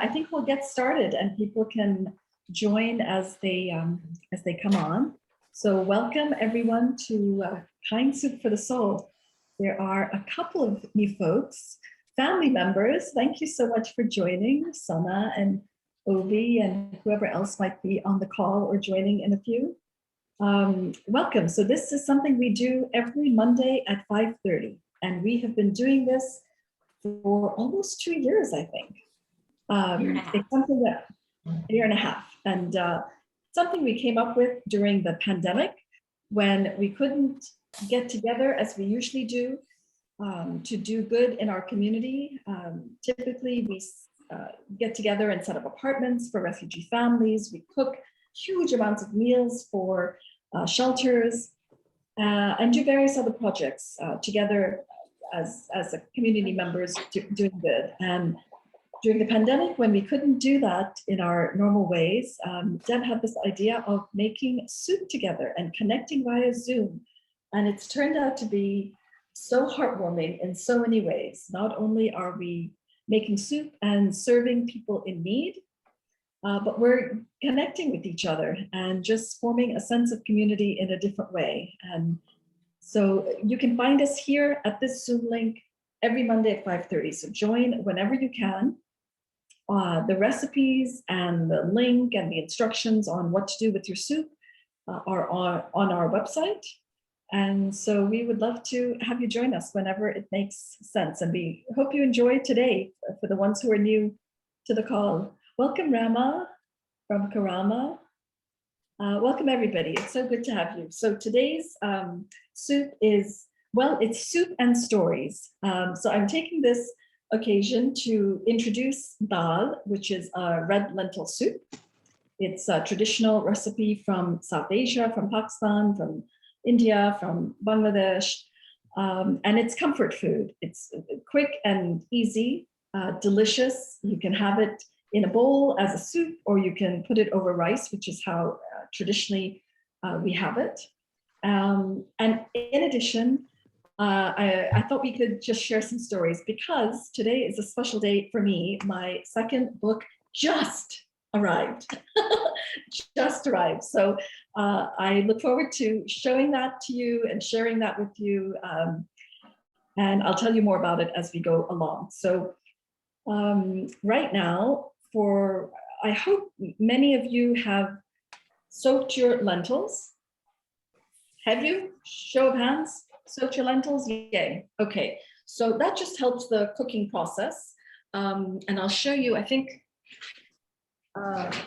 I think we'll get started and people can join as they come on. So welcome everyone to Kind Soup for the Soul. There are a couple of new folks, family members. Thank you so much for joining, Salma and Obi and whoever else might be on the call or joining in a few. Welcome. So this is something we do every Monday at 5:30, and we have been doing this for almost 2 years, I think. It's something that a year and a half, and something we came up with during the pandemic when we couldn't get together as we usually do to do good in our community. Typically, we get together and set up apartments for refugee families. We cook huge amounts of meals for shelters and do various other projects together as a community members doing good. And during the pandemic, when we couldn't do that in our normal ways, Deb had this idea of making soup together and connecting via Zoom. And it's turned out to be so heartwarming in so many ways. Not only are we making soup and serving people in need, but we're connecting with each other and just forming a sense of community in a different way. And so you can find us here at this Zoom link every Monday at 5:30. So join whenever you can. The recipes and the link and the instructions on what to do with your soup are on our website. And so we would love to have you join us whenever it makes sense. And we hope you enjoy today for the ones who are new to the call. Welcome, Rama from Karama. Welcome, everybody. It's so good to have you. So today's soup is, well, it's soup and stories. So I'm taking this occasion to introduce Daal, which is a red lentil soup. It's a traditional recipe from South Asia, from Pakistan, from India, from Bangladesh, and it's comfort food. It's quick and easy, delicious. You can have it in a bowl as a soup, or you can put it over rice, which is how traditionally we have it. And in addition, I thought we could just share some stories because today is a special day for me. My second book just arrived, just arrived. So I look forward to showing that to you and sharing that with you. And I'll tell you more about it as we go along. So right now, I hope many of you have soaked your lentils. Have you? Show of hands. Soak your lentils? Yay. Okay. So that just helps the cooking process. And I'll show you, I think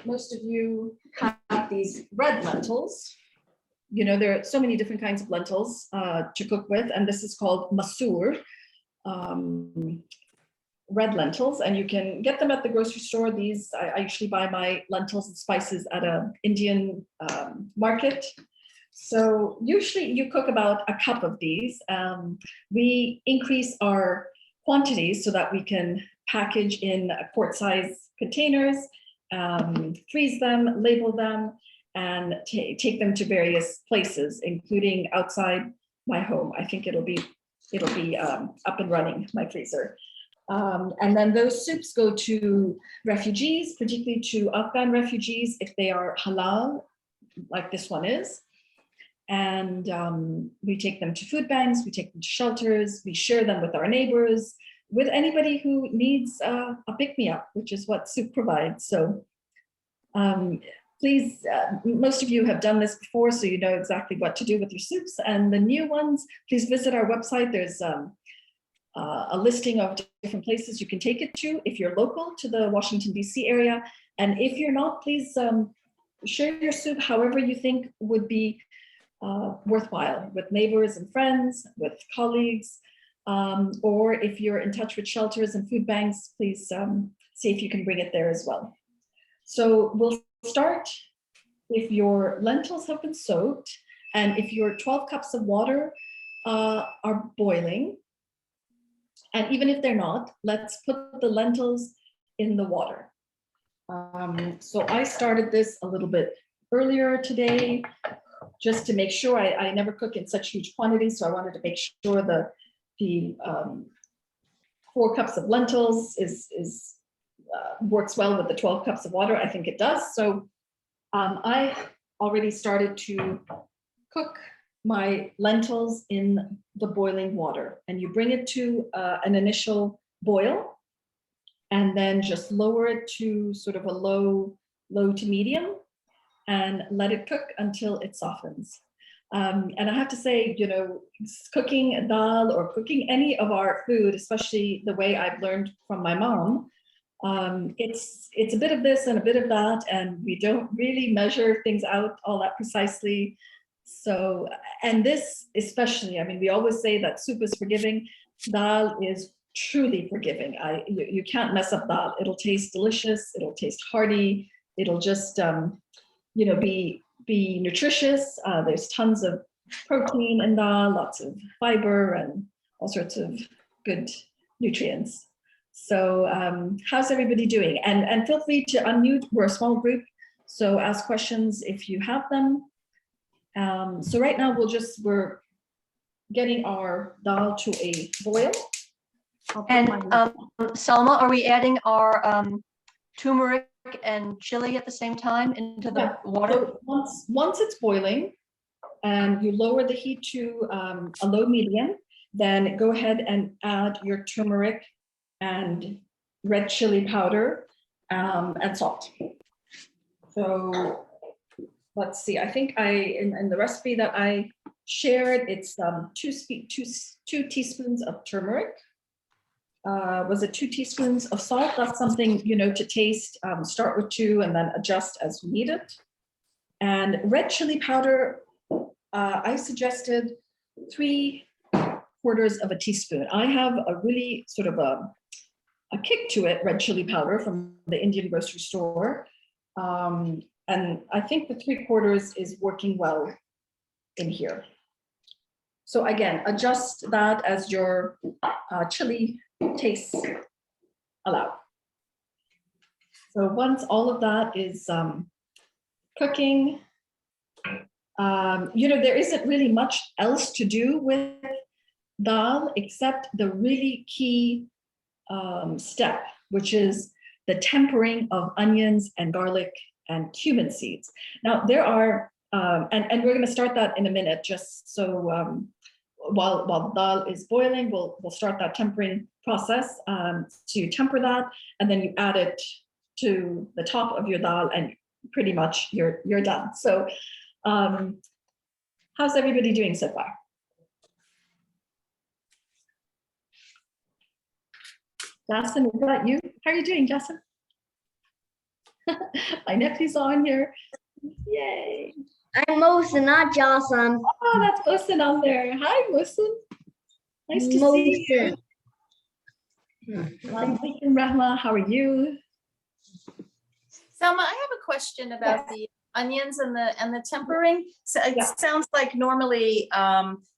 most of you have these red lentils. You know, there are so many different kinds of lentils to cook with, and this is called masoor, red lentils, and you can get them at the grocery store. These, I usually buy my lentils and spices at an Indian market. So usually you cook about a cup of these. We increase our quantities so that we can package in quart-size containers, freeze them, label them, and take them to various places, including outside my home. I think it'll be up and running, my freezer. And then those soups go to refugees, particularly to Afghan refugees, if they are halal, like this one is. And we take them to food banks, we take them to shelters, we share them with our neighbors, with anybody who needs a pick-me-up, which is what soup provides. So please, most of you have done this before, so you know exactly what to do with your soups. And the new ones, please visit our website. There's a listing of different places you can take it to if you're local to the Washington, D.C. area. And if you're not, please share your soup however you think would be worthwhile, with neighbors and friends, with colleagues, or if you're in touch with shelters and food banks, please see if you can bring it there as well. So we'll start if your lentils have been soaked and if your 12 cups of water are boiling. And even if they're not, let's put the lentils in the water. So I started this a little bit earlier today, just to make sure. I never cook in such huge quantities, so I wanted to make sure the 4 cups of lentils is works well with the 12 cups of water. I think it does. So I already started to cook my lentils in the boiling water, and you bring it to an initial boil, and then just lower it to sort of a low to medium, and let it cook until it softens. And I have to say, you know, cooking dal or cooking any of our food, especially the way I've learned from my mom, it's a bit of this and a bit of that, and we don't really measure things out all that precisely. So, and this especially, I mean, we always say that soup is forgiving. Dal is truly forgiving. You can't mess up dal. It'll taste delicious. It'll taste hearty. It'll just, you know, be nutritious. There's tons of protein in dal, lots of fiber, and all sorts of good nutrients. So how's everybody doing? And feel free to unmute. We're a small group, so ask questions if you have them. So right now we're getting our dal to a boil. And Salma, are we adding our turmeric and chili at the same time into the water? So once it's boiling and you lower the heat to a low medium, then go ahead and add your turmeric and red chili powder and salt. So let's see, I think in the recipe that I shared, it's 2 teaspoons of turmeric. Was it 2 teaspoons of salt? That's something, you know, to taste. Start with 2 and then adjust as you need it. And red chili powder, I suggested 3/4 of a teaspoon. I have a really sort of a kick to it, red chili powder from the Indian grocery store. And I think the 3/4 is working well in here. So again, adjust that as your chili tastes allow. So once all of that is cooking, you know, there isn't really much else to do with dal except the really key step, which is the tempering of onions and garlic and cumin seeds. Now there are, and we're going to start that in a minute, just so while the dal is boiling, we'll start that tempering process. So you temper that, and then you add it to the top of your dal, and pretty much you're done. So how's everybody doing so far? Jason, is that you? How are you doing, Jason? My nephew's on here. Yay. I'm Mohsen, not Jason. Oh, that's Mohsen on there. Hi, Mohsen. Nice to see you. Rahma, how are you? Selma, I have a question about the onions and the tempering. So it sounds like normally,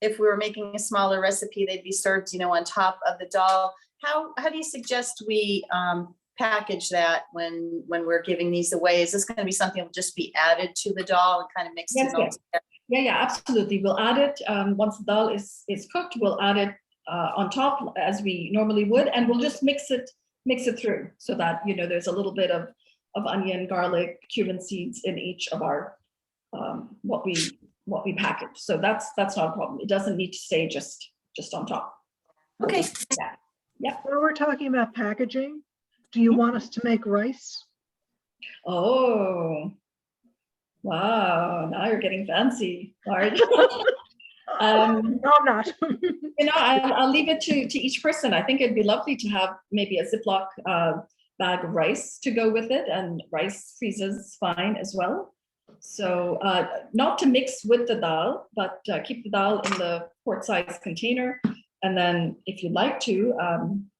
if we were making a smaller recipe, they'd be served, you know, on top of the dal. How do you suggest we package that when we're giving these away? Is this going to be something that will just be added to the dal and kind of mixed it all together? Yeah, absolutely. We'll add it once the dal is cooked. We'll add it on top as we normally would, and we'll just mix it through so that, you know, there's a little bit of onion, garlic, cumin seeds in each of our what we package. So that's not a problem. It doesn't need to stay just on top. Okay. Yeah. When we're talking about packaging, do you want us to make rice? Oh, wow. Now you're getting fancy, Marge. No, I'm not. You know, I'll leave it to each person. I think it'd be lovely to have maybe a Ziploc bag of rice to go with it, and rice freezes fine as well. So not to mix with the dal, but keep the dal in the quart-sized container. And then if you'd like to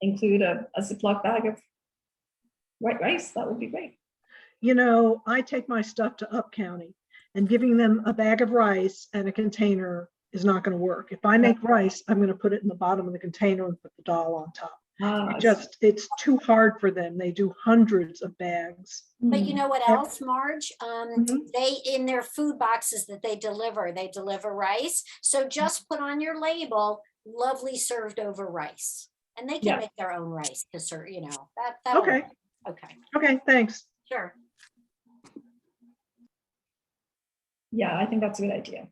include a Ziploc bag of white rice, that would be great. You know, I take my stuff to Up County, and giving them a bag of rice and a container is not going to work. If I make rice, I'm going to put it in the bottom of the container and put the dal on top. It's too hard for them. They do hundreds of bags. But you know what else, Marge? They, in their food boxes that they deliver rice. So just put on your label, lovely served over rice. And they can make their own rice to serve, you know, that Okay. Okay, Okay, thanks. sure. Yeah, I think that's a good idea.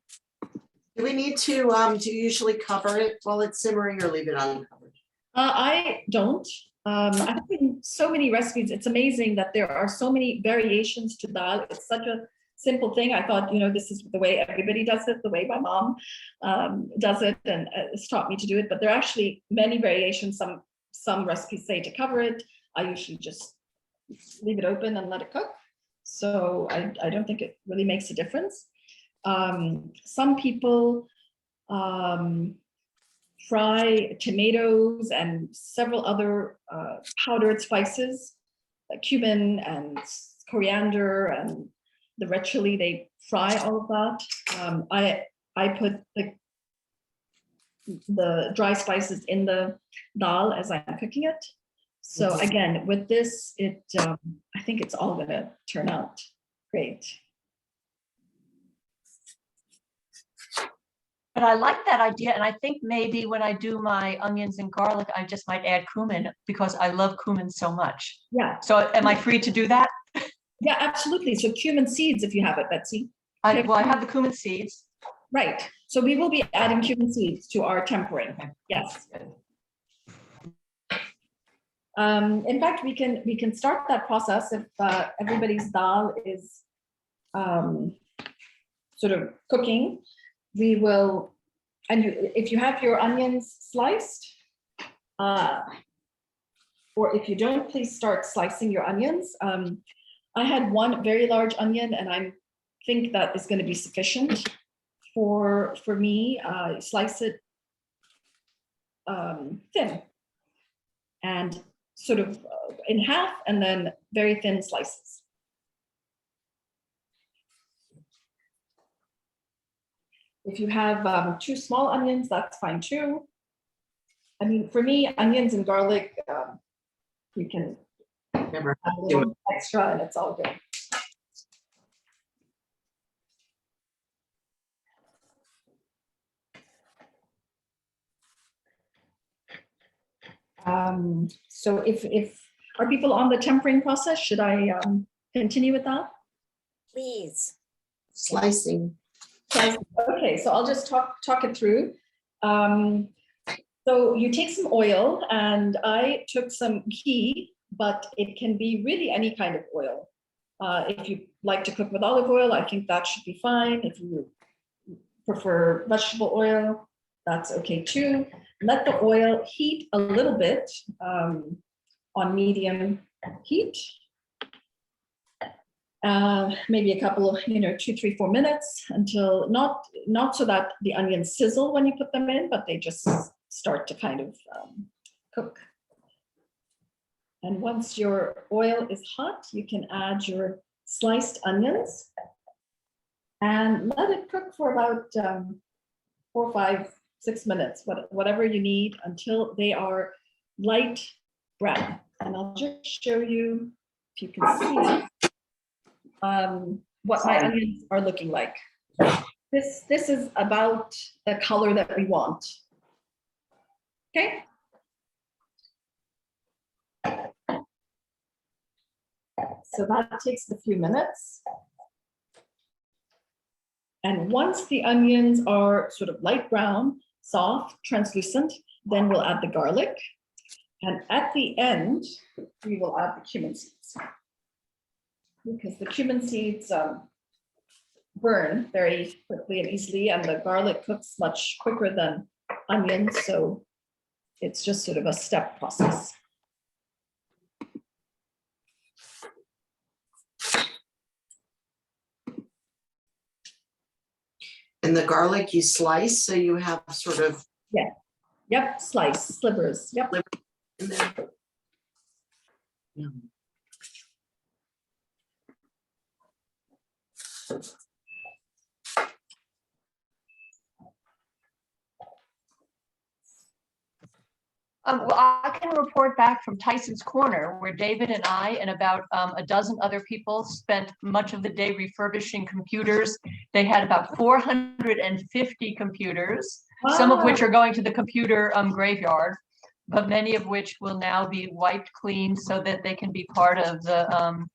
Do we need to, do you usually cover it while it's simmering or leave it uncovered? I don't. I've seen so many recipes. It's amazing that there are so many variations to dal. It's such a simple thing. I thought, this is the way everybody does it, the way my mom does it, and it's taught me to do it. But there are actually many variations. Some recipes say to cover it. I usually just leave it open and let it cook. So I don't think it really makes a difference. Some people fry tomatoes and several other powdered spices, like cumin and coriander and the red chili. They fry all of that. I put the dry spices in the dal as I'm cooking it. So again, with this, I think it's all gonna turn out great. But I like that idea, and I think maybe when I do my onions and garlic, I just might add cumin because I love cumin so much. Yeah. So am I free to do that? Yeah, absolutely. So cumin seeds, if you have it, Betsy. I have the cumin seeds. Right. So we will be adding cumin seeds to our tempering. Yes. In fact, we can start that process if everybody's dal is sort of cooking. We will, and if you have your onions sliced, or if you don't, please start slicing your onions. I had one very large onion, and I think that is going to be sufficient for me. Slice it thin and sort of in half, and then very thin slices. If you have 2 small onions, that's fine too. I mean, for me, onions and garlic, you can Never. add a little extra and it's all good. So if are people on the tempering process, should I continue with that? Please. Slicing. Okay, so I'll just talk it through. So you take some oil, and I took some ghee, but it can be really any kind of oil. If you like to cook with olive oil, I think that should be fine. If you prefer vegetable oil, that's okay too. Let the oil heat a little bit on medium heat. Maybe a couple of, 2, 3, 4 minutes until not so that the onions sizzle when you put them in, but they just start to kind of cook. And once your oil is hot, you can add your sliced onions and let it cook for about 4, 5, 6 minutes, whatever you need, until they are light brown. And I'll just show you, if you can see, what my onions are looking like. This is about the color that we want. Okay. So that takes a few minutes. And once the onions are sort of light brown, soft, translucent, then we'll add the garlic. And at the end, we will add the cumin seeds, because the cumin seeds burn very quickly and easily, and the garlic cooks much quicker than onions. So it's just sort of a step process. And the garlic you slice, so you have sort of. Yeah. Yep. Slice slivers. Yep. In there. Yeah. Well, I can report back from Tyson's Corner, where David and I and about a dozen other people spent much of the day refurbishing computers. They had about 450 computers, some of which are going to the computer graveyard. but many of which will now be wiped clean so that they can be part of the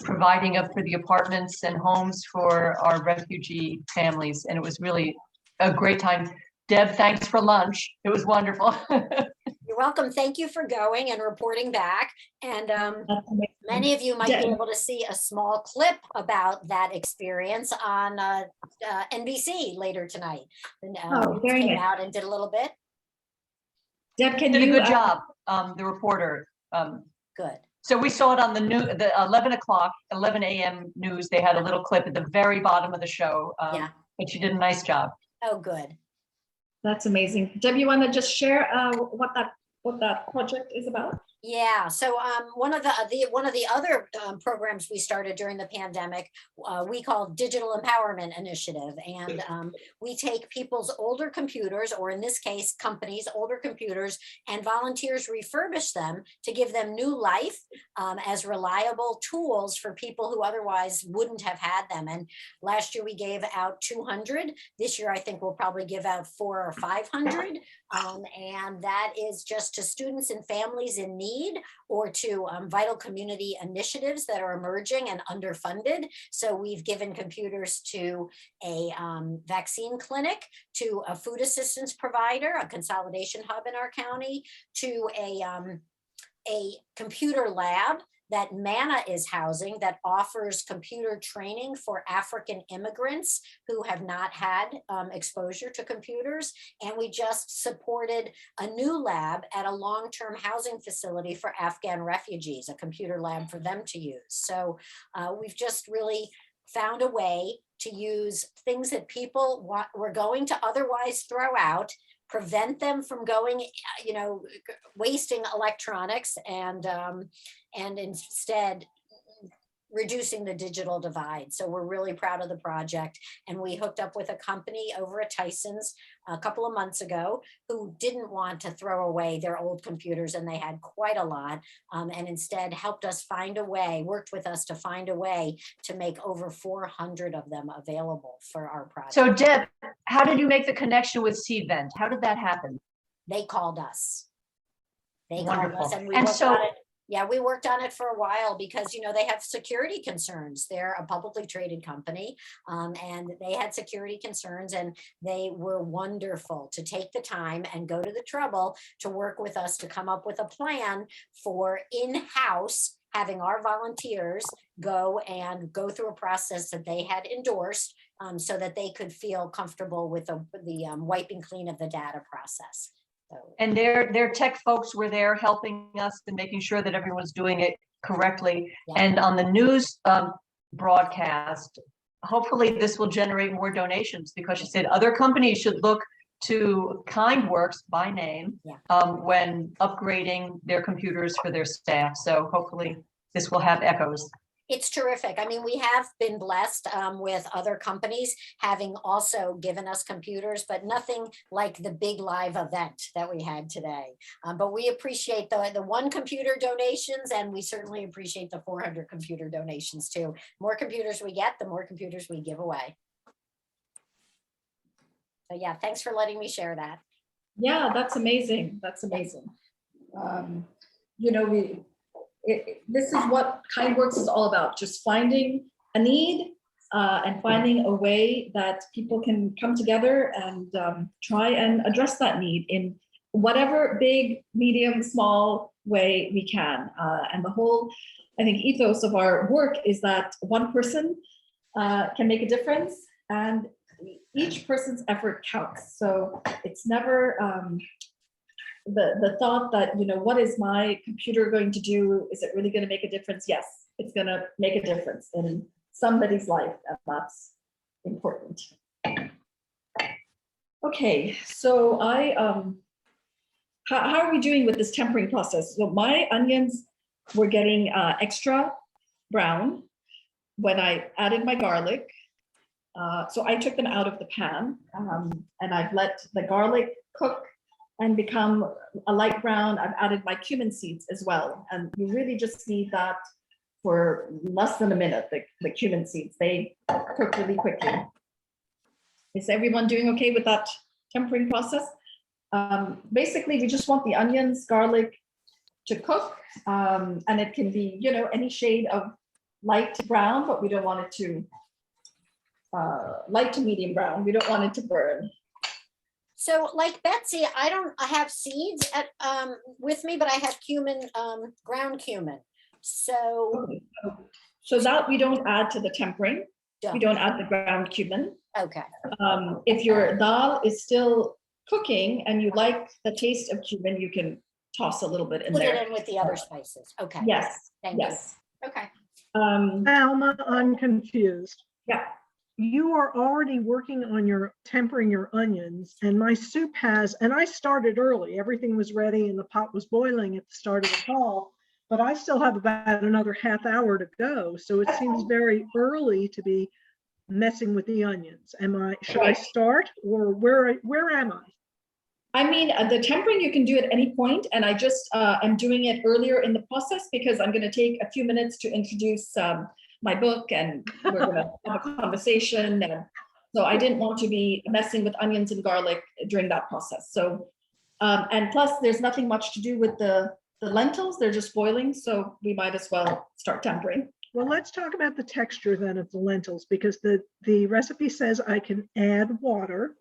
providing up for the apartments and homes for our refugee families. And it was really a great time. Deb, thanks for lunch. It was wonderful. You're welcome. Thank you for going and reporting back. And That's amazing. many of you might be Deb. able to see a small clip about that experience on NBC later tonight. And, Oh, very came nice. out and did a little bit. Deb, can Did you? a good job, the reporter. Good. So we saw it on the 11 a.m. news. They had a little clip at the very bottom of the show. Yeah. But she did a nice job. Oh, good. That's amazing. Deb, you want to just share what that project is about? Yeah, so one of the other programs we started during the pandemic, we call Digital Empowerment Initiative, and we take people's older computers, or in this case, companies' older computers, and volunteers refurbish them to give them new life as reliable tools for people who otherwise wouldn't have had them. And last year we gave out 200. This year I think we'll probably give out 400 or 500, and that is just to students and families in need, or to vital community initiatives that are emerging and underfunded. So we've given computers to a vaccine clinic, to a food assistance provider, a consolidation hub in our county, to a computer lab that MANA is housing that offers computer training for African immigrants who have not had exposure to computers. And we just supported a new lab at a long-term housing facility for Afghan refugees, a computer lab for them to use. So we've just really found a way to use things that people were going to otherwise throw out, prevent them from going, wasting electronics, and instead reducing the digital divide. So we're really proud of the project. And we hooked up with a company over at Tyson's a couple of months ago who didn't want to throw away their old computers, and they had quite a lot, and instead helped us find a way, worked with us to find a way to make over 400 of them available for our project. So Deb, how did you make the connection with Seavent? How did that happen? They called us. Wonderful. And we And worked so- on it. Yeah, we worked on it for a while because, they have security concerns. They're a publicly traded company, and they had security concerns, and they were wonderful to take the time and go to the trouble to work with us to come up with a plan for in-house having our volunteers go through a process that they had endorsed, so that they could feel comfortable with the wiping clean of the data process. And their tech folks were there helping us and making sure that everyone's doing it correctly. Yeah. And on the news broadcast, hopefully this will generate more donations, because she said other companies should look to KindWorks by name when upgrading their computers for their staff. So hopefully this will have echoes. It's terrific. I mean, we have been blessed with other companies having also given us computers, but nothing like the big live event that we had today. But we appreciate the 1 computer donations, and we certainly appreciate the 400 computer donations too. More computers we get, the more computers we give away. So yeah, thanks for letting me share that. Yeah, that's amazing. That's amazing. This is what KindWorks is all about, just finding a need and finding a way that people can come together and try and address that need in whatever big, medium, small way we can. And the whole, I think, ethos of our work is that one person can make a difference, and each person's effort counts. So it's never the thought that, what is my computer going to do? Is it really going to make a difference? Yes, it's going to make a difference in somebody's life, and that's important. Okay, so how are we doing with this tempering process? So my onions were getting extra brown when I added my garlic. So I took them out of the pan, and I've let the garlic cook and become a light brown. I've added my cumin seeds as well. And you really just need that for less than a minute, the cumin seeds. They cook really quickly. Is everyone doing okay with that tempering process? basically we just want the onions, garlic to cook. And it can be, any shade of light brown, but we don't want it to, light to medium brown. We don't want it to burn. So like Betsy, I have seeds with me, but I have cumin, ground cumin. So. So that we don't add to the tempering. We don't add the ground cumin. Okay. If your dal is still cooking and you like the taste of cumin, you can toss a little bit in Put there. it in with the other spices. Okay. Yes. Thank you. Yes. Okay. Alma, I'm confused. Yeah. You are already working on your tempering your onions, and my soup has, and I started early. Everything was ready and the pot was boiling at the start of the call, but I still have about another half hour to go. So it seems very early to be messing with the onions. Should I start, or where am I? I mean, the tempering you can do at any point, and I just am doing it earlier in the process because I'm going to take a few minutes to introduce my book, and we're going to have a conversation. And so I didn't want to be messing with onions and garlic during that process. So, and plus there's nothing much to do with the lentils. They're just boiling. So we might as well start tempering. Well, let's talk about the texture then of the lentils, because the recipe says I can add water.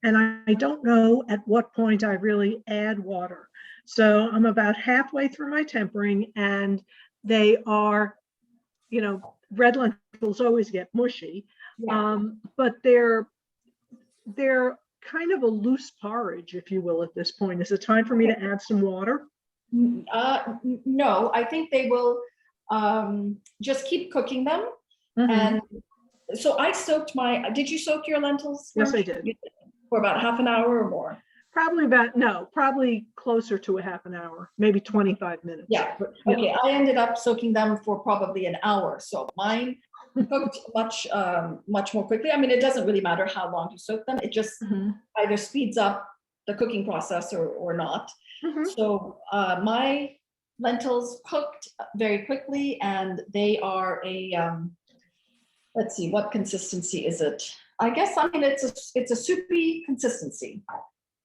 And I don't know at what point I really add water. So I'm about halfway through my tempering, and they are, red lentils always get mushy, but they're kind of a loose porridge, if you will, at this point. Is it time for me to add some water? No, I think they will just keep cooking them. And so I soaked did you soak your lentils? Yes, I did. For about half an hour or more? Probably closer to a half an hour, maybe 25 minutes. Yeah, okay, I ended up soaking them for probably an hour. So mine cooked much more quickly. I mean, it doesn't really matter how long you soak them. It just either speeds up the cooking process or not. So my lentils cooked very quickly, and they are let's see, what consistency is it? I guess, it's a soupy consistency.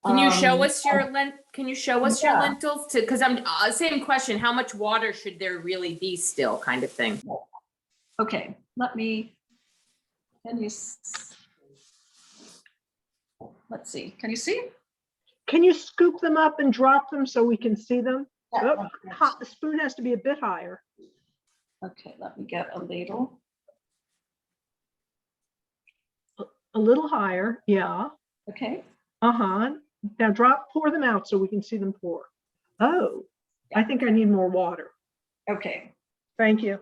Can you show us your your lentils because I'm same question, how much water should there really be still, kind of thing? Okay, let's see, can you see? Can you scoop them up and drop them so we can see them? Yeah. The spoon has to be a bit higher. Okay, let me get a ladle. A little higher, yeah. Okay. Now pour them out so we can see them pour. Oh, I think I need more water. Okay. Thank you.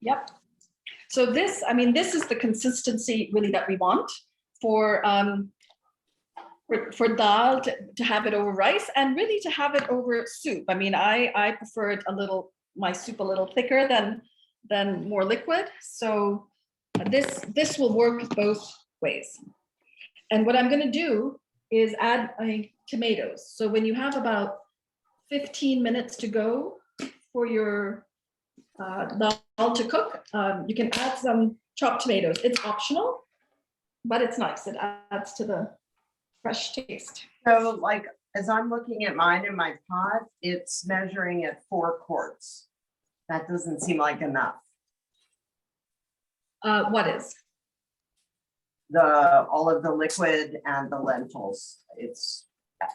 Yep. So this is the consistency really that we want for dal, to have it over rice, and really to have it over soup. I mean, I prefer it my soup a little thicker than more liquid. So this will work both ways. And what I'm going to do is add tomatoes. So when you have about 15 minutes to go for your dal to cook, you can add some chopped tomatoes. It's optional, but it's nice. It adds to the fresh taste. So like, as I'm looking at mine in my pot, it's measuring at 4 quarts. That doesn't seem like enough. What is? All of the liquid and the lentils. It's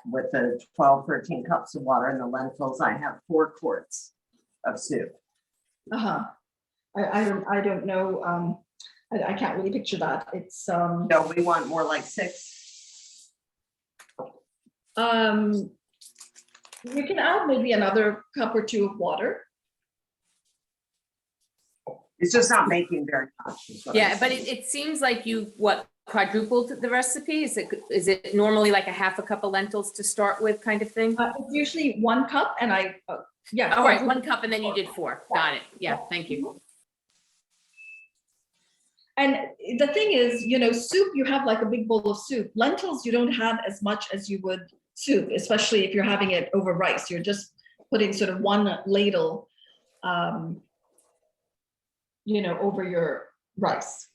with the 12, 13 cups of water and the lentils, I have 4 quarts of soup. I don't know. I can't really picture that. It's No, we want more like 6. You can add maybe another cup or 2 of water. It's just not making very much. Yeah, but it seems like you quadrupled the recipe. Is it normally like a half a cup of lentils to start with, kind of thing? It's usually 1 cup, and yeah. All right, 1 cup, and then you did 4. Got it. Yeah, thank you. And the thing is, soup, you have like a big bowl of soup. Lentils, you don't have as much as you would soup, especially if you're having it over rice. You're just putting sort of 1 ladle, over your rice.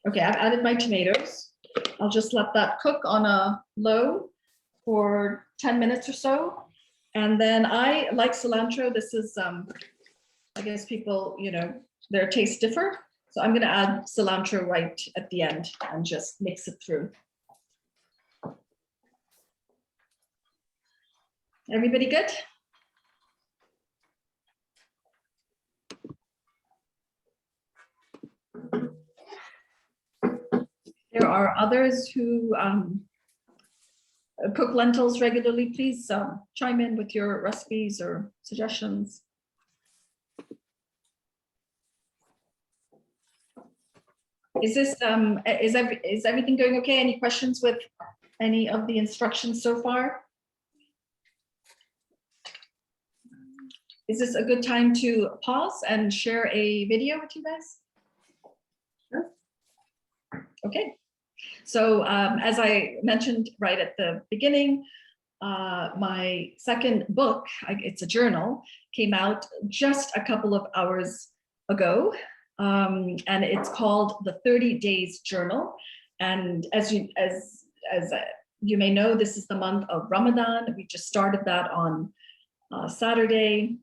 Okay, I've added my tomatoes. I'll just let that cook on a low for 10 minutes or so. And then I like cilantro. This is, I guess people, their tastes differ. So I'm gonna add cilantro right at the end and just mix it through. Everybody good? There are others who cook lentils regularly. Please chime in with your recipes or suggestions. Is this is everything going okay? Any questions with any of the instructions so far? Is this a good time to pause and share a video with you guys? Sure. Okay. So as I mentioned right at the beginning, my second book, it's a journal, came out just a couple of hours ago. And it's called the 30 Days Journal. And as you may know, this is the month of Ramadan. We just started that on Saturday.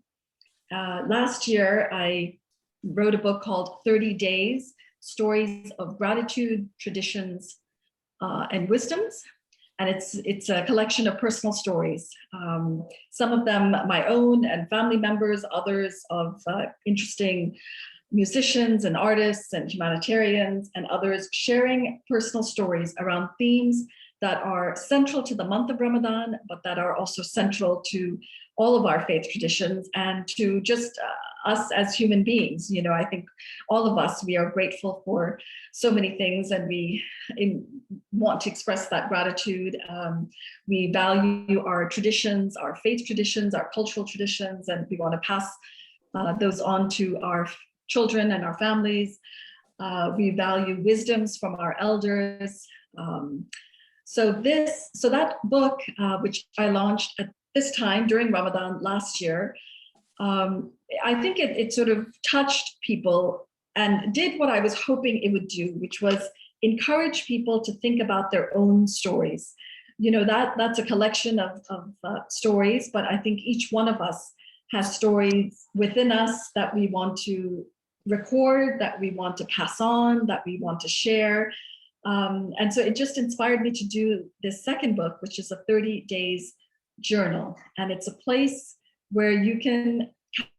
Last year, I wrote a book called 30 Days, Stories of Gratitude, Traditions, and Wisdoms. And it's a collection of personal stories. Some of them my own and family members, others of interesting musicians and artists and humanitarians, and others sharing personal stories around themes that are central to the month of Ramadan, but that are also central to all of our faith traditions and to just us as human beings. I think all of us, we are grateful for so many things, and we want to express that gratitude. We value our traditions, our faith traditions, our cultural traditions, and we want to pass those on to our children and our families. We value wisdoms from our elders. So that book, which I launched at this time during Ramadan last year, I think it sort of touched people and did what I was hoping it would do, which was encourage people to think about their own stories. That's a collection of stories, but I think each one of us has stories within us that we want to record, that we want to pass on, that we want to share. And so it just inspired me to do this second book, which is a 30 Days Journal. And it's a place where you can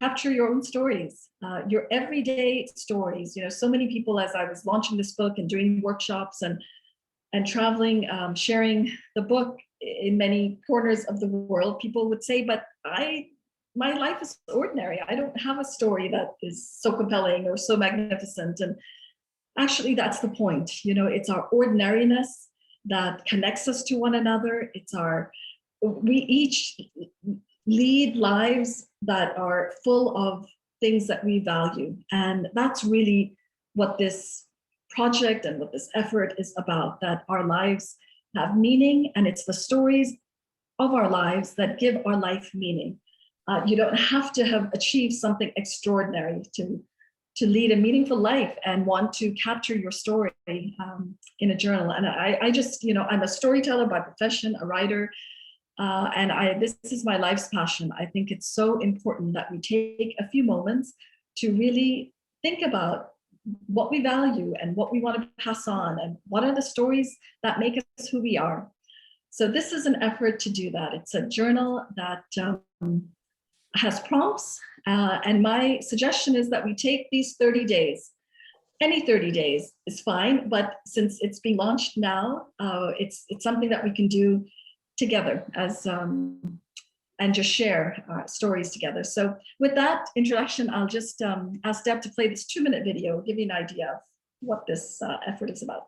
capture your own stories, your everyday stories. So many people, as I was launching this book and doing workshops and traveling, sharing the book in many corners of the world, people would say, but my life is ordinary. I don't have a story that is so compelling or so magnificent. And actually, that's the point. It's our ordinariness that connects us to one another. We each lead lives that are full of things that we value. And that's really what this project and what this effort is about, that our lives have meaning, and it's the stories of our lives that give our life meaning. You don't have to have achieved something extraordinary to lead a meaningful life and want to capture your story in a journal. And I just, I'm a storyteller by profession, a writer, and this is my life's passion. I think it's so important that we take a few moments to really think about what we value and what we want to pass on, and what are the stories that make us who we are. So this is an effort to do that. It's a journal that has prompts, and my suggestion is that we take these 30 days. Any 30 days is fine, but since it's being launched now, it's something that we can do together as and just share stories together. So with that introduction, I'll just ask Deb to play this 2-minute video, give you an idea of what this effort is about.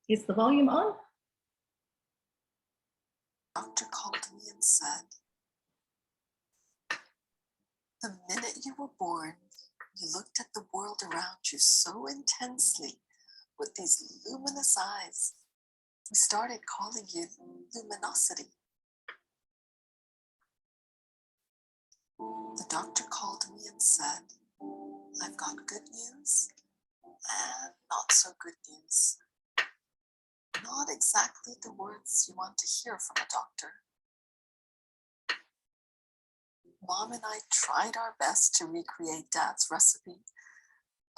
Is the volume on? Doctor called me and said, the minute you were born, you looked at the world around you so intensely with these luminous eyes We started calling you luminosity. The doctor called me and said, I've got good news and not so good news. Not exactly the words you want to hear from a doctor. Mom and I tried our best to recreate Dad's recipe.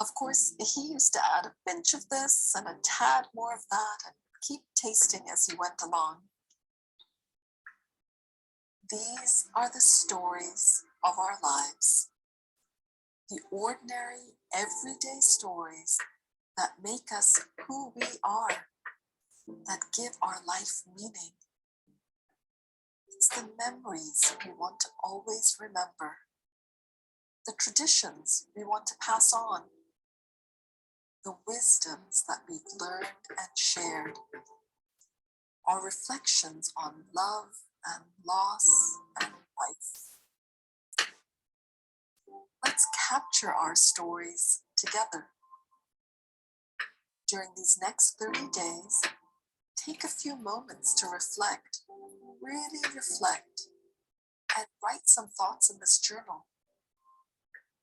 Of course, he used to add a pinch of this and a tad more of that and keep tasting as he went along. These are the stories of our lives. The ordinary, everyday stories that make us who we are, that give our life meaning. It's the memories we want to always remember, the traditions we want to pass on, the wisdoms that we've learned and shared, our reflections on love and loss and life. Let's capture our stories together. During these next 30 days, take a few moments to reflect, really reflect, and write some thoughts in this journal.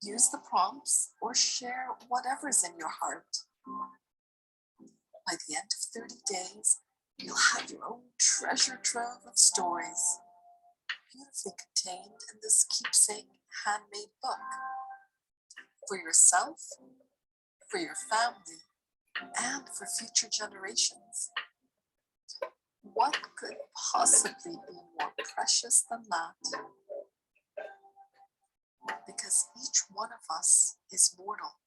Use the prompts or share whatever's in your heart. By the end of 30 days, you'll have your own treasure trove of stories, beautifully contained in this keepsake handmade book. For yourself, for your family, and for future generations. What could possibly be more precious than that? Because each one of us is mortal,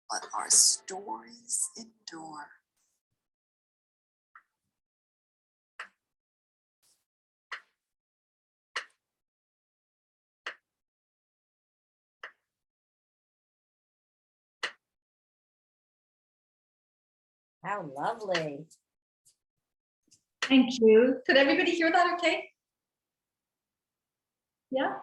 but our stories endure. How lovely. Thank you. Could everybody hear that okay? Yeah?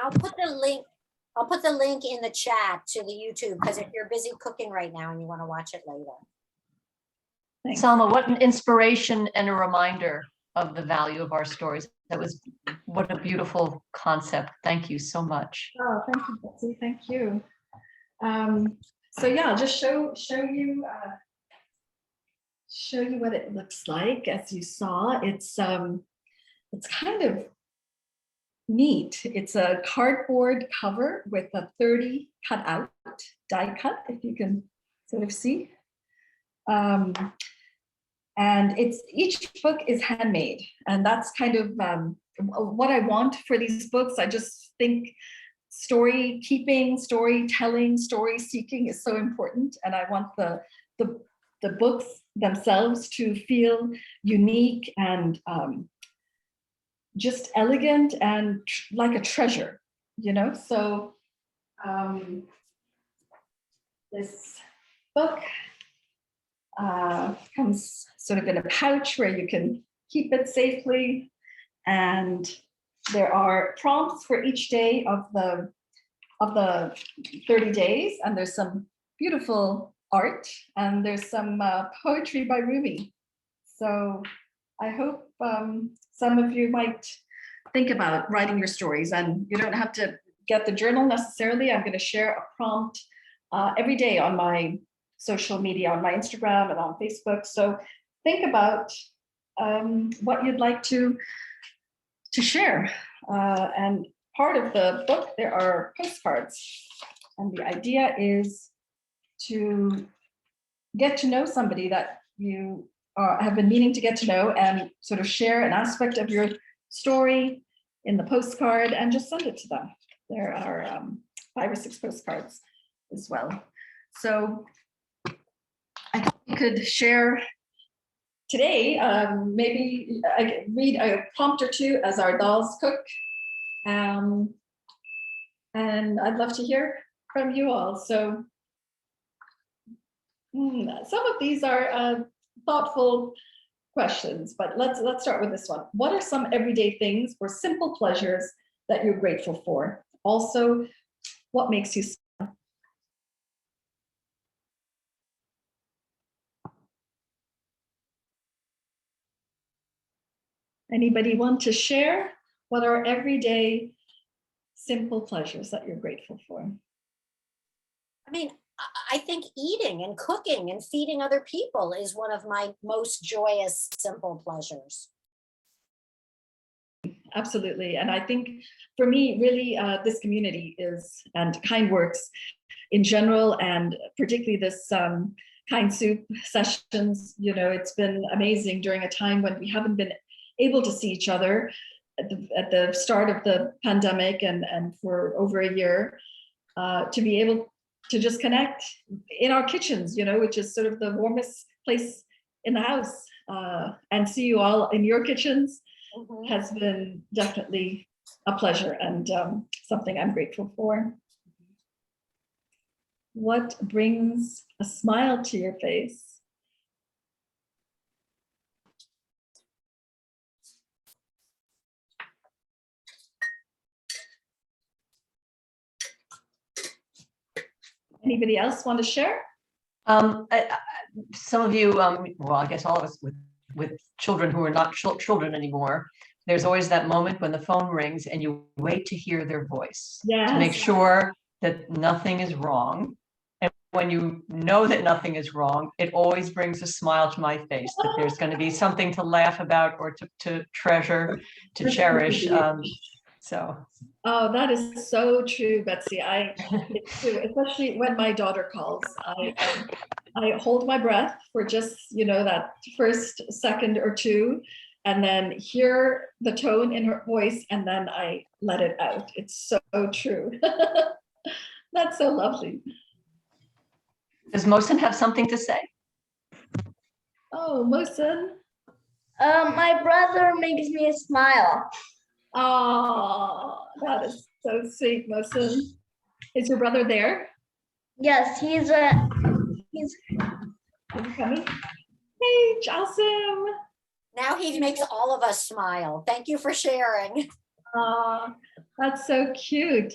I'll put the link in the chat to the YouTube, because if you're busy cooking right now and you want to watch it later. Thanks. Salma, what an inspiration and a reminder of the value of our stories. What a beautiful concept. Thank you so much. Oh, thank you, Betsy. Thank you. So yeah, I'll just show you what it looks like. As you saw, it's kind of neat. It's a cardboard cover with a 30 cut out, die cut, if you can sort of see. And each book is handmade, and that's kind of what I want for these books. I just think story keeping, storytelling, story seeking is so important, and I want the books themselves to feel unique and just elegant and like a treasure, you know. So this book comes sort of in a pouch where you can keep it safely, and there are prompts for each day of the 30 days, and there's some beautiful art, and there's some poetry by Rumi. So I hope some of you might think about writing your stories, and you don't have to get the journal necessarily. I'm going to share a prompt every day on my social media, on my Instagram and on Facebook. So think about what you'd like to share. And part of the book, there are postcards. And the idea is to get to know somebody that you have been meaning to get to know, and sort of share an aspect of your story in the postcard and just send it to them. There are 5 or 6 postcards as well. So I thought we could share today, maybe I could read a prompt or two as our dolls cook. And I'd love to hear from you all. So some of these are thoughtful questions, but let's start with this one. What are some everyday things or simple pleasures that you're grateful for? Also, what makes you smile? Anybody want to share what are everyday simple pleasures that you're grateful for? I mean, I think eating and cooking and feeding other people is one of my most joyous, simple pleasures. Absolutely. And I think for me, really, this community is, and Kind Works in general, and particularly this Kind Soup sessions, you know, it's been amazing during a time when we haven't been able to see each other at the start of the pandemic and for over a year, to be able to just connect in our kitchens, you know, which is sort of the warmest place in the house, and see you all in your kitchens has been definitely a pleasure and something I'm grateful for. What brings a smile to your face? Anybody else want to share? Some of you, well, I guess all of us with children who are not children anymore, there's always that moment when the phone rings and you wait to hear their voice to make sure that nothing is wrong. And when you know that nothing is wrong, it always brings a smile to my face, that there's going to be something to laugh about or to treasure, to cherish. So. Oh, that is so true, Betsy. It's true, especially when my daughter calls. I hold my breath for just, you know, that first second or two, and then hear the tone in her voice, and then I let it out. It's so true. That's so lovely. Does Mohsen have something to say? Oh, Mohsen. My brother makes me smile. Oh, that is so sweet, Mohsen. Is your brother there? Yes, he's coming. Hey, Jasim. Now he makes all of us smile. Thank you for sharing. That's so cute.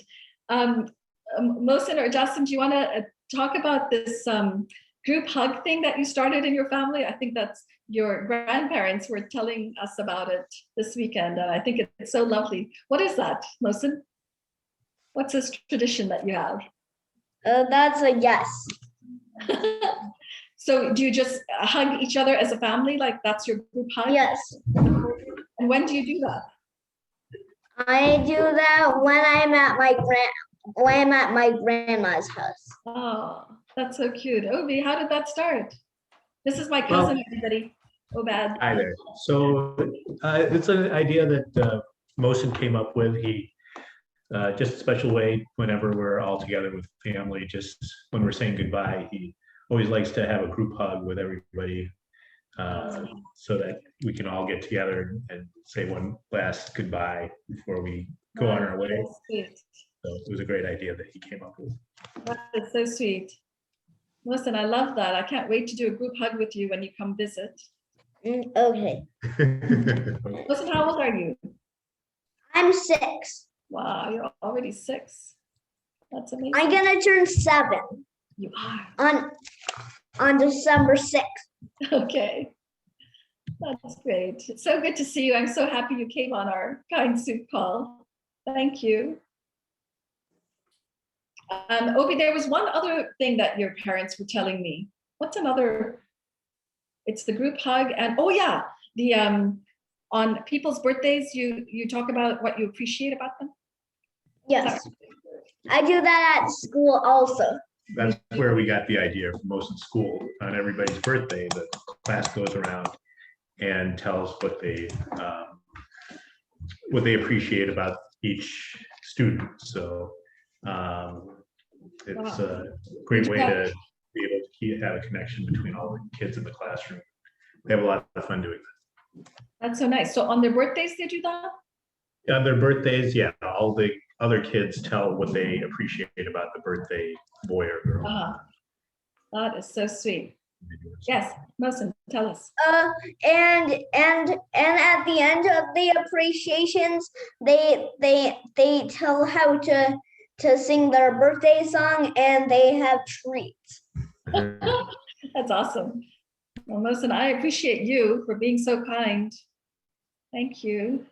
Mohsen or Jasim, do you want to talk about this group hug thing that you started in your family? I think that's your grandparents were telling us about it this weekend. And I think it's so lovely. What is that, Mohsen? What's this tradition that you have? That's a yes. So do you just hug each other as a family? Like that's your group hug? Yes. And when do you do that? I do that when I'm at my grandma's house. Oh, that's so cute. Obi, how did that start? This is my cousin, everybody. Obad. Hi there. So it's an idea that Mohsen came up with. He just a special way whenever we're all together with family, just when we're saying goodbye, he always likes to have a group hug with everybody so that we can all get together and say one last goodbye before we go on our way. So it was a great idea that he came up with. That is so sweet. Listen, I love that. I can't wait to do a group hug with you when you come visit. Okay. Listen, how old are you? I'm 6. Wow, you're already 6. That's amazing. I'm gonna turn 7. You are. On December 6th. Okay. That's great. It's so good to see you. I'm so happy you came on our Kind Soup call. Thank you. Obi, there was one other thing that your parents were telling me. What's another? It's the group hug, and oh yeah, the on people's birthdays, you talk about what you appreciate about them. Yes, I do that at school also. That's where we got the idea from most of school. On everybody's birthday, the class goes around and tells what they appreciate about each student. So it's a great way to be able to have a connection between all the kids in the classroom. They have a lot of fun doing that. That's so nice. So on their birthdays, they do that? On their birthdays, yeah, all the other kids tell what they appreciate about the birthday boy or girl. That is so sweet. Yes, Mohsen, tell us. And at the end of the appreciations, they tell how to sing their birthday song, and they have treats. That's awesome. Well, Mohsen, I appreciate you for being so kind Thank you.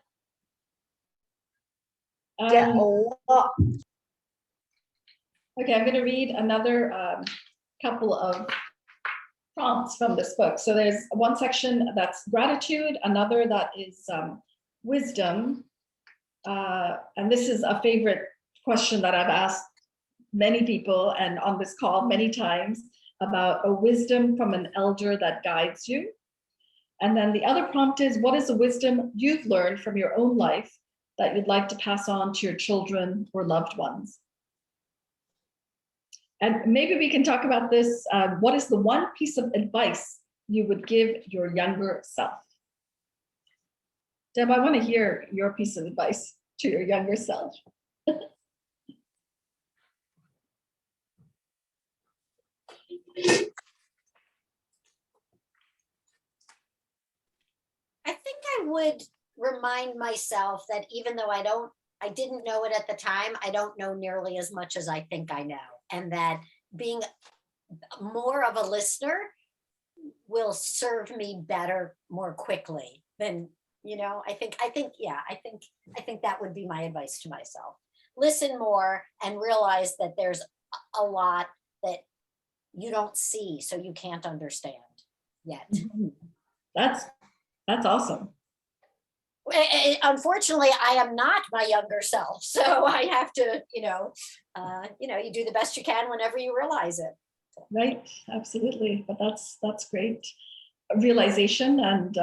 Get a lot. Okay, I'm going to read another couple of prompts from this book. So there's one section that's gratitude, another that is wisdom. And this is a favorite question that I've asked many people and on this call many times, about a wisdom from an elder that guides you. And then the other prompt is, what is the wisdom you've learned from your own life that you'd like to pass on to your children or loved ones? And maybe we can talk about this. What is the one piece of advice you would give your younger self? Deb, I want to hear your piece of advice to your younger self. I think I would remind myself that even though I didn't know it at the time, I don't know nearly as much as I think I know. And that being more of a listener will serve me better more quickly than, I think that would be my advice to myself. Listen more and realize that there's a lot that you don't see, so you can't understand yet. That's awesome. Unfortunately, I am not my younger self, so I have to, you do the best you can whenever you realize it. Right, absolutely. But that's great realization and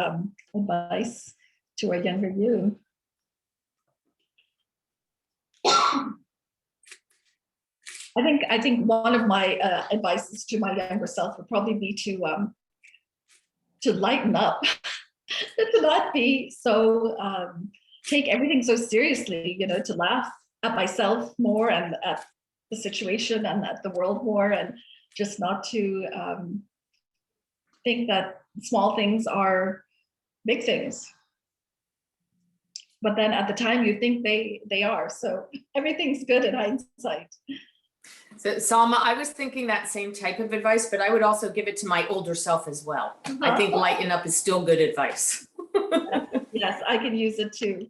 advice to our younger you. I think one of my advices to my younger self would probably be to lighten up, to not be so take everything so seriously. To laugh at myself more and at the situation and at the world more, and just not to think that small things are big things. But then at the time you think they are. So everything's good in hindsight. So Salma, I was thinking that same type of advice, but I would also give it to my older self as well. I think lighten up is still good advice. Yes, I can use it too.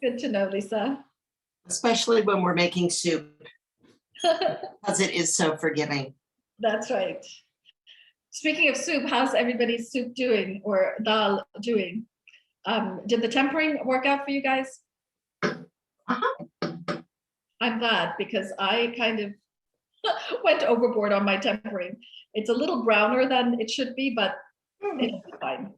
Good to know, Lisa. Especially when we're making soup, because it is so forgiving. That's right. Speaking of soup, how's everybody's soup doing, or dal doing? Did the tempering work out for you guys? I'm glad, because I kind of went overboard on my tempering. It's a little browner than it should be, but it'll be fine.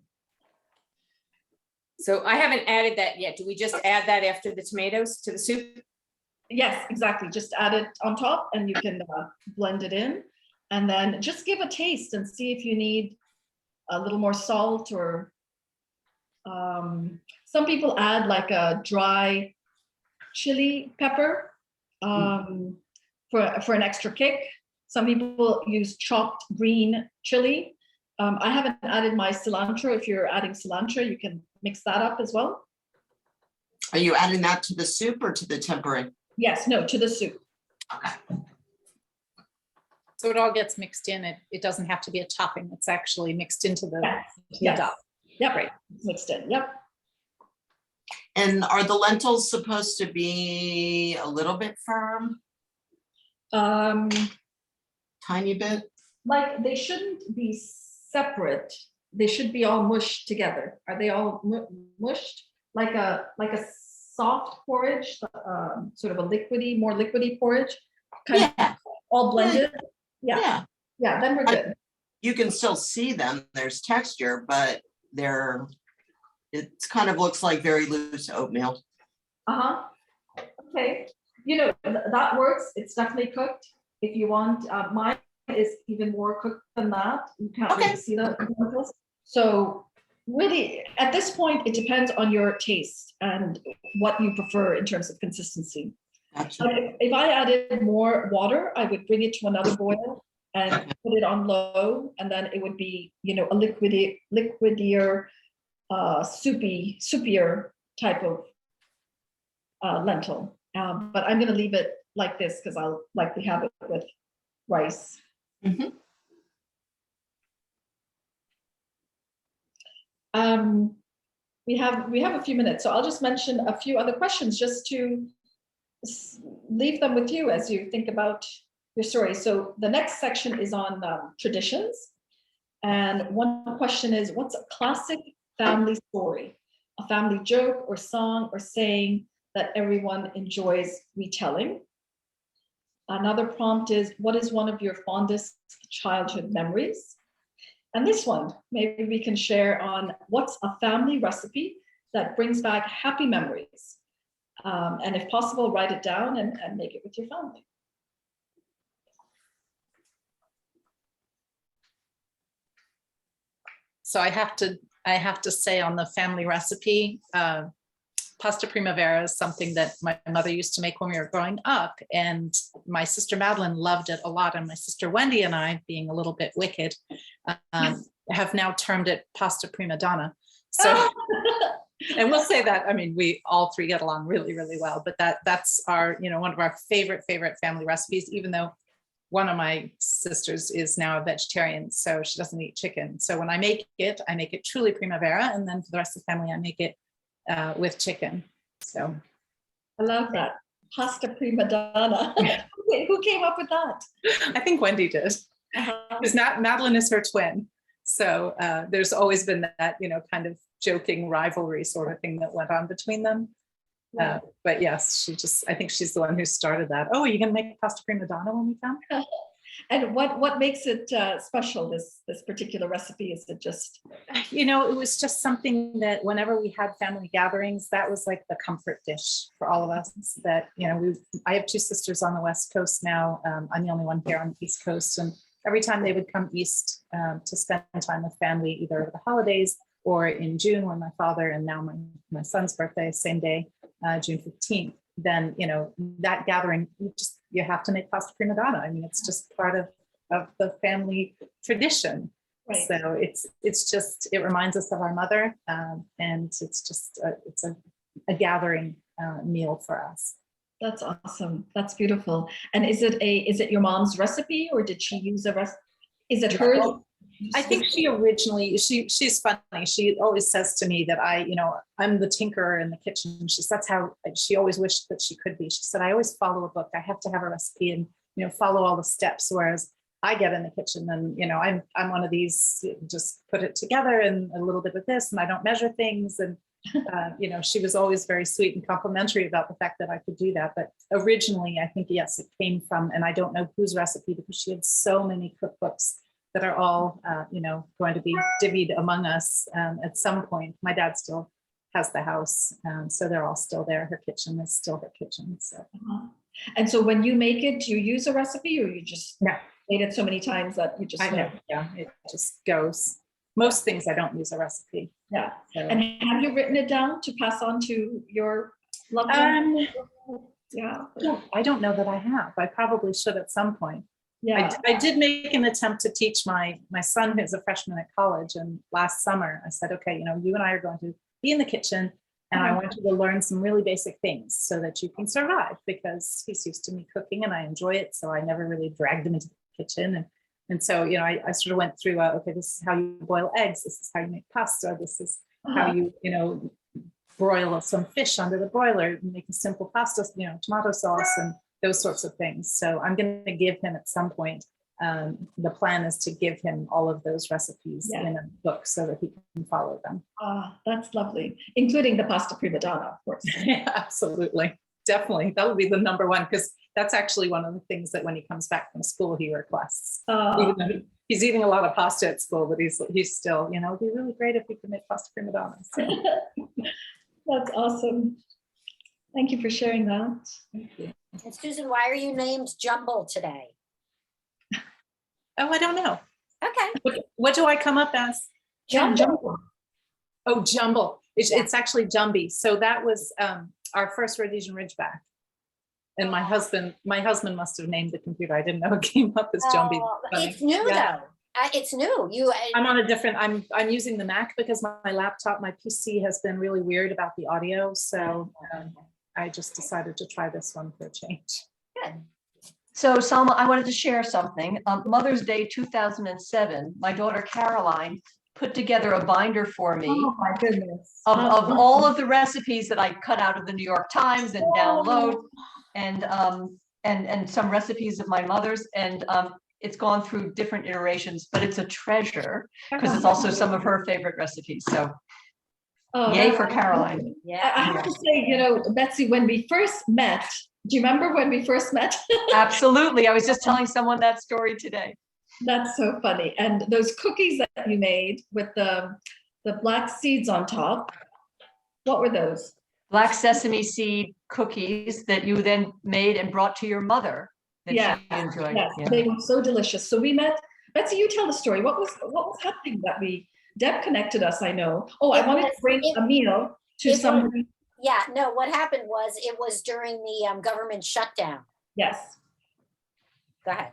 So I haven't added that yet. Do we just add that after the tomatoes to the soup? Yes, exactly. Just add it on top and you can blend it in, and then just give a taste and see if you need a little more salt, or some people add like a dry chili pepper for an extra kick. Some people use chopped green chili. I haven't added my cilantro. If you're adding cilantro, you can mix that up as well. Are you adding that to the soup or to the tempering? Yes, no, to the soup. Okay. So it all gets mixed in. It doesn't have to be a topping. It's actually mixed into the Yes. dal. Yep, right. Mixed in. Yep. And are the lentils supposed to be a little bit firm? Tiny bit? Like they shouldn't be separate. They should be all mushed together. Are they all mushed? Like a soft porridge, sort of a more liquidy porridge? Kind of all blended? Yeah. Yeah, then we're good. You can still see them. There's texture, but it kind of looks like very loose oatmeal. Okay. That works. It's definitely cooked. If you want, mine is even more cooked than that. You can't really see the lentils. So really, at this point, it depends on your taste and what you prefer in terms of consistency. Gotcha. If I added more water, I would bring it to another boil and put it on low, and then it would be, a liquidier, soupier type of lentil. But I'm going to leave it like this because I'll likely have it with rice. we have a few minutes, so I'll just mention a few other questions just to leave them with you as you think about your story. So the next section is on traditions. And one question is, what's a classic family story? A family joke or song or saying that everyone enjoys retelling? Another prompt is, what is one of your fondest childhood memories? And this one, maybe we can share on what's a family recipe that brings back happy memories. And if possible, write it down and make it with your family. So I have to say on the family recipe, pasta primavera is something that my mother used to make when we were growing up, and my sister Madeline loved it a lot, and my sister Wendy and I, being a little bit wicked, have now termed it pasta prima donna. So, and we'll say that, I mean, we all three get along really, really well, but that's our, one of our favorite family recipes, even though one of my sisters is now a vegetarian, so she doesn't eat chicken. So when I make it truly primavera, and then for the rest of the family, I make it with chicken. So I love that. Pasta prima donna. Who came up with that? I think Wendy did. Because Madeline is her twin. So there's always been that, kind of joking rivalry sort of thing that went on between them. But yes, I think she's the one who started that. Oh, are you going to make pasta prima donna when we come? And what makes it special, this particular recipe? Is it just? It was just something that whenever we had family gatherings, that was like the comfort dish for all of us. That, I have two sisters on the West Coast now. I'm the only one here on the East Coast. And every time they would come east to spend time with family, either over the holidays or in June when my father and now my son's birthday, same day, June 15th, then, that gathering, you have to make pasta prima donna. I mean, it's just part of the family tradition. Right. So it reminds us of our mother, and it's just, it's a gathering meal for us. That's awesome. That's beautiful. And is it your mom's recipe, or did she use a recipe? Is it hers? I think she originally, she's funny. She always says to me that I'm the tinkerer in the kitchen. That's how she always wished that she could be. She said, I always follow a book. I have to have a recipe and, follow all the steps. Whereas I get in the kitchen and, I'm one of these, just put it together and a little bit of this, and I don't measure things. And, she was always very sweet and complimentary about the fact that I could do that. But originally, I think, yes, it came from, and I don't know whose recipe, because she had so many cookbooks that are all, going to be divvied among us at some point. My dad still has the house, so they're all still there. Her kitchen is still her kitchen. So, and so when you make it, do you use a recipe, or you just made it so many times that you just know? Yeah, it just goes. Most things I don't use a recipe. Yeah. So. And have you written it down to pass on to your loved ones? Yeah. I don't know that I have. I probably should at some point. Yeah. I did make an attempt to teach my son, who's a freshman at college, and last summer I said, okay, you and I are going to be in the kitchen, and I want you to learn some really basic things so that you can survive, because he's used to me cooking and I enjoy it. So I never really dragged him into the kitchen. And so, I sort of went through, okay, this is how you boil eggs. This is how you make pasta. This is how you, broil some fish under the broiler, make a simple pasta, tomato sauce and those sorts of things. So I'm going to give him at some point, the plan is to give him all of those recipes in a book so that he can follow them. That's lovely. Including the pasta prima donna, of course. Yeah, absolutely. Definitely. That would be the number one, because that's actually one of the things that when he comes back from school, he requests. Even though he's eating a lot of pasta at school, but he's still, it'd be really great if we could make pasta prima donna. So. That's awesome. Thank you for sharing that. Thank you. And Susan, why are you named Jumble today? Oh, I don't know. Okay. What do I come up as? Jumble. Oh, jumble. It's actually Jumby. So that was our first Rhodesian Ridgeback. And my husband must have named the computer. I didn't know it came up as Jumby. It's new though. It's new. I'm on a different, I'm using the Mac because my laptop, my PC has been really weird about the audio. So I just decided to try this one for a change. Good. So Salma, I wanted to share something. Mother's Day 2007, my daughter Caroline put together a binder for me Oh, my goodness. of all of the recipes that I cut out of the New York Times and download, and some recipes of my mother's, and it's gone through different iterations, but it's a treasure because it's also some of her favorite recipes. So Oh, yay that's for Caroline. I Yeah. have to say, you know, Betsy, when we first met, do you remember when we first met? Absolutely. I was just telling someone that story today. That's so funny. And those cookies that you made with the black seeds on top, what were those? Black sesame seed cookies that you then made and brought to your mother that Yeah, she enjoyed. yes, Yeah. they were so delicious. So we met. Betsy, you tell the story. What was happening that Deb connected us, I know. Oh, I wanted to bring a meal to somebody. Yeah, no, what happened was it was during the government shutdown. Yes. Go ahead.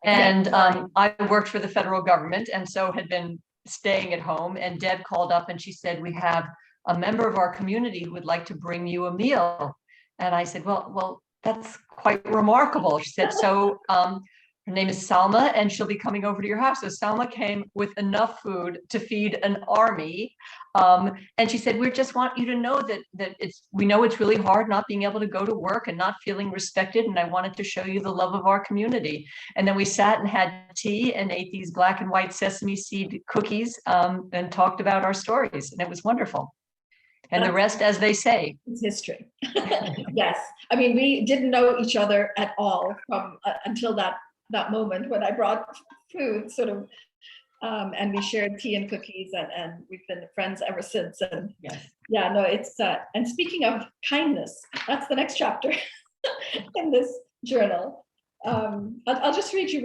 And I worked for the federal government and so had been staying at home, and Deb called up and she said, we have a member of our community who would like to bring you a meal. And I said, well, that's quite remarkable. She said, so her name is Salma and she'll be coming over to your house. So Salma came with enough food to feed an army. And she said, we just want you to know that we know it's really hard not being able to go to work and not feeling respected. And I wanted to show you the love of our community. And then we sat and had tea and ate these black and white sesame seed cookies and talked about our stories. And it was wonderful. And the rest, as they say, is history. Yes. I mean, we didn't know each other at all from until that moment when I brought food sort of, and we shared tea and cookies, and we've been friends ever since. And yes. Yeah, no, it's, and speaking of kindness, that's the next chapter in this journal. I'll just read you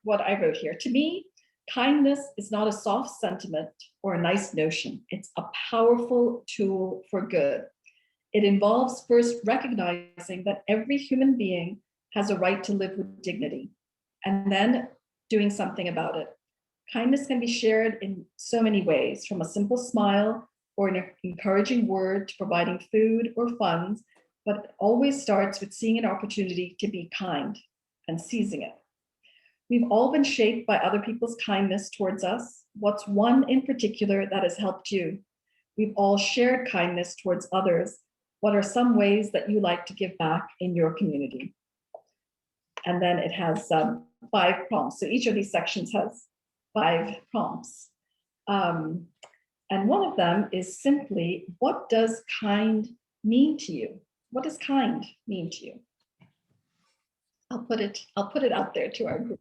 what I wrote here. To me, kindness is not a soft sentiment or a nice notion. It's a powerful tool for good. It involves first recognizing that every human being has a right to live with dignity, and then doing something about it. Kindness can be shared in so many ways, from a simple smile or an encouraging word to providing food or funds, but it always starts with seeing an opportunity to be kind and seizing it. We've all been shaped by other people's kindness towards us. What's one in particular that has helped you? We've all shared kindness towards others. What are some ways that you like to give back in your community? And then it has 5 prompts. So each of these sections has 5 prompts. And one of them is simply, what does kind mean to you? What does kind mean to you? I'll put it out there to our group.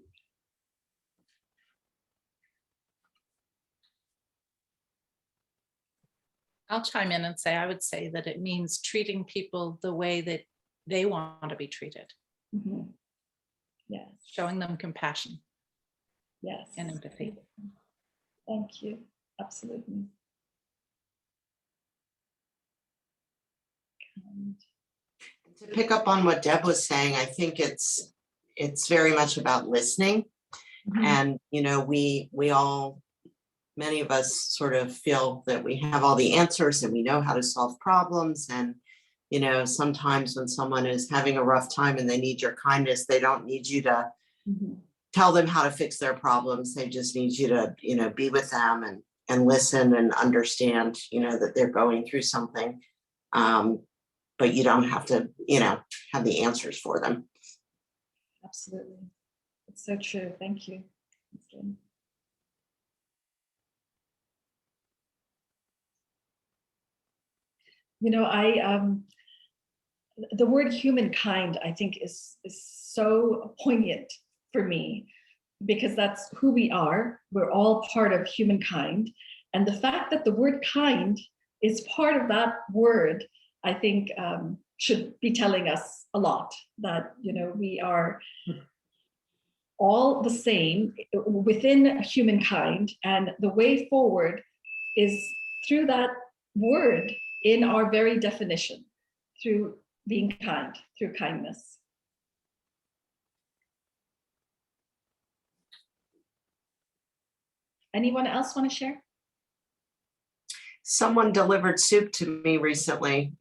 I'll chime in and say, I would say that it means treating people the way that they want to be treated. Mm-hmm. Yes. Showing them compassion. Yes. And empathy. Thank you. Absolutely. To pick up on what Deb was saying, I think it's very much about listening. Mm-hmm. And, you know, we all, many of us sort of feel that we have all the answers and we know how to solve problems. And, you know, sometimes when someone is having a rough time and they need your kindness, they don't need you to mm-hmm. tell them how to fix their problems. They just need you to, you know, be with them and listen and understand, you know, that they're going through something. But you don't have to, you know, have the answers for them. Absolutely. It's so true. Thank you. You know, the word humankind, I think, is so poignant for me, because that's who we are. We're all part of humankind. And the fact that the word kind is part of that word, I think, should be telling us a lot, that, you know, we are all the same within humankind, and the way forward is through that word in our very definition, through being kind, through kindness. Anyone else want to share? Someone delivered soup to me recently,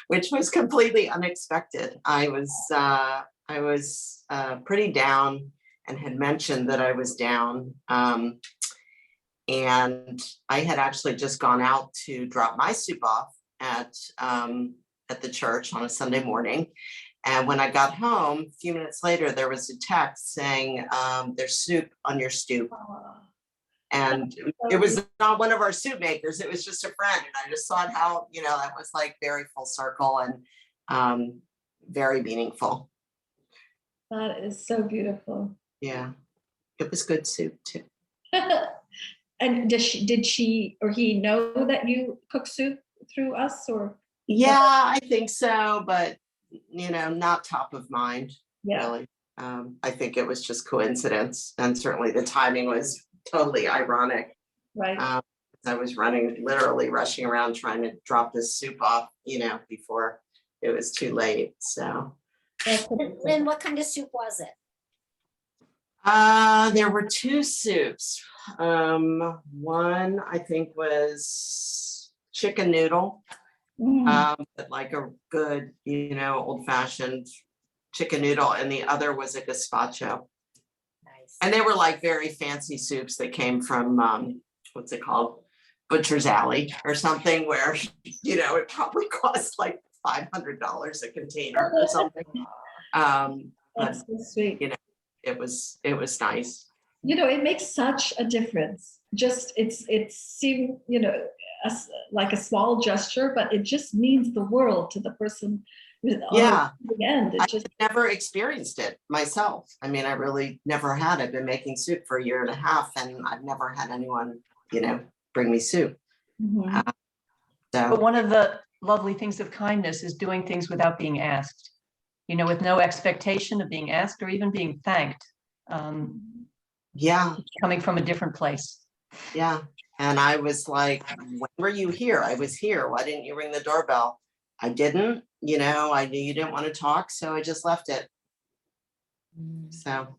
which was completely unexpected. I was pretty down and had mentioned that I was down. And I had actually just gone out to drop my soup off at the church on a Sunday morning. And when I got home, a few minutes later, there was a text saying, there's soup on your stoop. And it was not one of our soup makers, it was just a friend. And I just thought how, that was like very full circle and very meaningful. That is so beautiful. Yeah, it was good soup too. And did she or he know that you cook soup through us, or? Yeah, I think so, but not top of mind, really. I think it was just coincidence, and certainly the timing was totally ironic. Right. I was literally rushing around trying to drop this soup off, before it was too late. So. Lynn, what kind of soup was it? There were two soups. One I think was chicken noodle, but like a good, old fashioned chicken noodle, and the other was a gazpacho. Nice. And they were like very fancy soups that came from what's it called? Butcher's Alley or something, where it probably cost like $500 a container or something. That's so sweet. It was nice. It makes such a difference. Just it seemed, like a small gesture, but it just means the world to the person. Yeah. The end. I never experienced it myself. I mean, I really never had. I've been making soup for a year and a half, and I've never had anyone, bring me soup. But one of the lovely things of kindness is doing things without being asked, with no expectation of being asked or even being thanked. Yeah. Coming from a different place. Yeah. And I was like, when were you here? I was here. Why didn't you ring the doorbell? I didn't, I knew you didn't want to talk, so I just left it. So.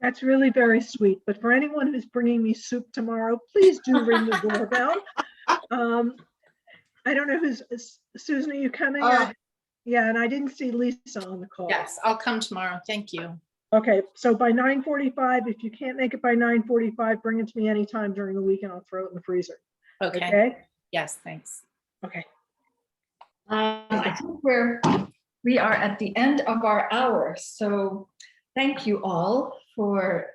That's really very sweet. But for anyone who's bringing me soup tomorrow, please do ring the doorbell. I don't know who's, Susan, are you coming? Yeah, and I didn't see Lisa on the call. Yes, I'll come tomorrow. Thank you. Okay, so by 9:45, if you can't make it by 9:45, bring it to me anytime during the week and I'll throw it in the freezer. Okay. Okay? Yes, thanks. Okay. I think we are at the end of our hour. So thank you all for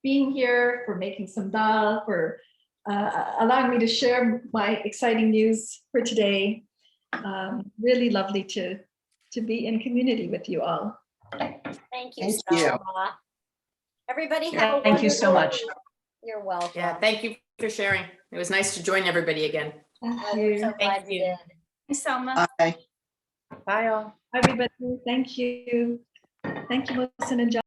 being here, for making some dal, for allowing me to share my exciting news for today. Really lovely to be in community with you all. Thank you, Thank you. Salma. Everybody have a Thank you so wonderful- much. You're welcome. Yeah, thank you for sharing. It was nice to join everybody again. Thank I'm so you. glad you did. Thanks, Selma. Bye. Bye all. Everybody, thank you. Thank you, Wilson and John.